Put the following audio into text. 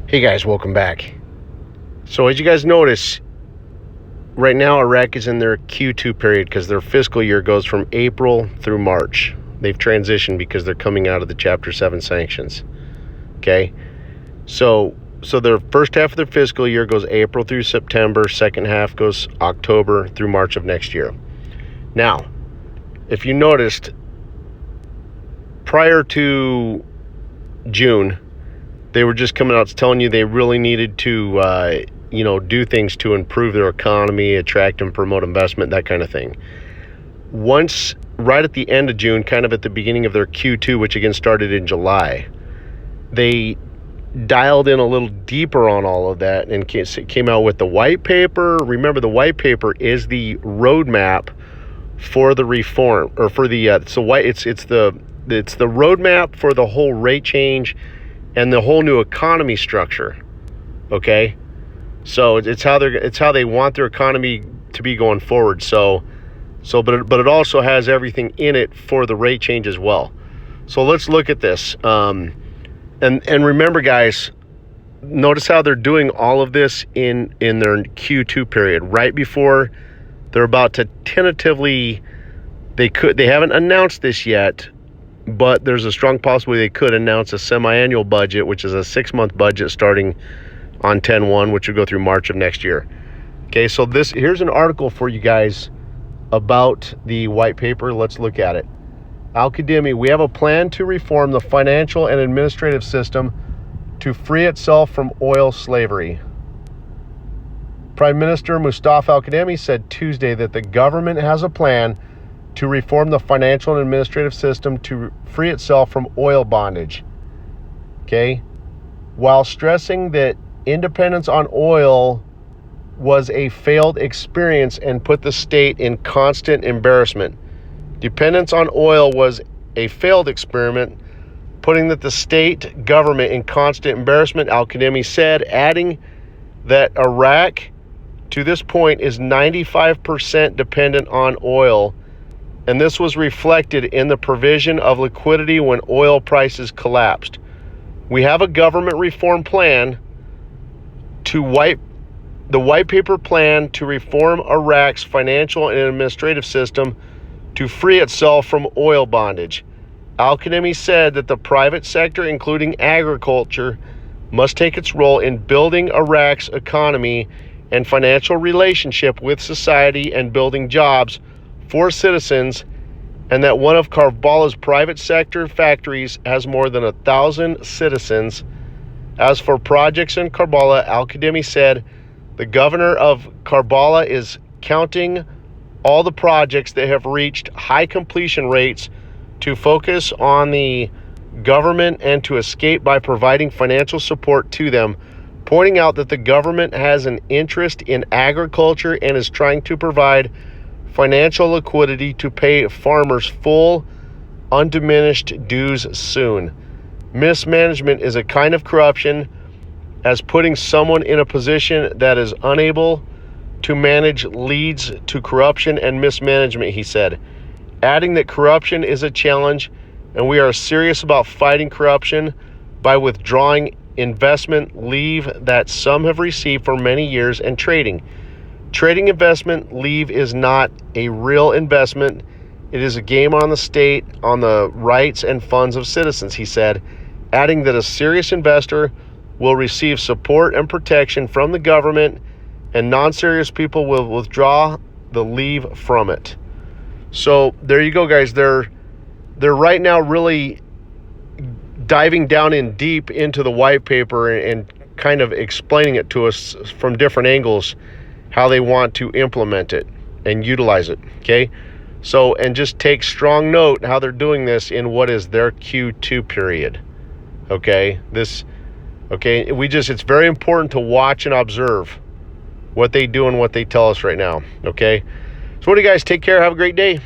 Hey guys, welcome back. So as you guys notice, right now Iraq is in their Q2 period because their fiscal year goes from April through March. They've transitioned because they're coming out of the Chapter 7 sanctions. Okay? So their first half of their fiscal year goes April through September, second half goes October through March of next year. Now, if you noticed, prior to June, they were just coming out telling you they really needed to, do things to improve their economy, attract and promote investment, that kind of thing. Once, right at the end of June, kind of at the beginning of their Q2, which again started in July, they dialed in a little deeper on all of that and came out with the white paper. Remember, the white paper is the roadmap for the reform, or for the it's the roadmap for the whole rate change and the whole new economy structure. Okay, so it's how they want their economy to be going forward. But it also has everything in it for the rate change as well. So let's look at this. And remember, guys, notice how they're doing all of this in their Q2 period, right before they're about to tentatively. They haven't announced this yet, but there's a strong possibility they could announce a semi-annual budget, which is a 6-month budget starting on 10/1, which will go through March of next year. Okay, so here's an article for you guys about the white paper. Let's look at it. Al-Kadhimi, we have a plan to reform the financial and administrative system to free itself from oil slavery. Prime Minister Mustafa Al-Kadhimi said Tuesday that the government has a plan to reform the financial and administrative system to free itself from oil bondage. Okay? While stressing that independence on oil was a failed experience and put the state in constant embarrassment. Dependence on oil was a failed experiment, putting the state government in constant embarrassment, Al-Kadhimi said, adding that Iraq, to this point, is 95% dependent on oil, and this was reflected in the provision of liquidity when oil prices collapsed. We have a government reform plan the white paper plan to reform Iraq's financial and administrative system to free itself from oil bondage. Al-Kadhimi said that the private sector, including agriculture, must take its role in building Iraq's economy and financial relationship with society and building jobs for citizens, and that one of Karbala's private sector factories has more than 1,000 citizens. As for projects in Karbala, Al-Kadhimi said the governor of Karbala is counting all the projects that have reached high completion rates to focus on the government and to escape by providing financial support to them, pointing out that the government has an interest in agriculture and is trying to provide financial liquidity to pay farmers full, undiminished dues soon. Mismanagement is a kind of corruption, as putting someone in a position that is unable to manage leads to corruption and mismanagement, he said, adding that corruption is a challenge and we are serious about fighting corruption by withdrawing investment leave that some have received for many years and trading. Trading investment leave is not a real investment. It is a game on the state, on the rights and funds of citizens, he said, adding that a serious investor will receive support and protection from the government and non-serious people will withdraw the leave from it. So there you go, guys. They're right now really diving down in deep into the white paper and kind of explaining it to us from different angles, how they want to implement it and utilize it. Okay, so, and just take strong note how they're doing this in what is their Q2 period. Okay, it's very important to watch and observe what they do and what they tell us right now. Okay, so what do you guys, take care, have a great day.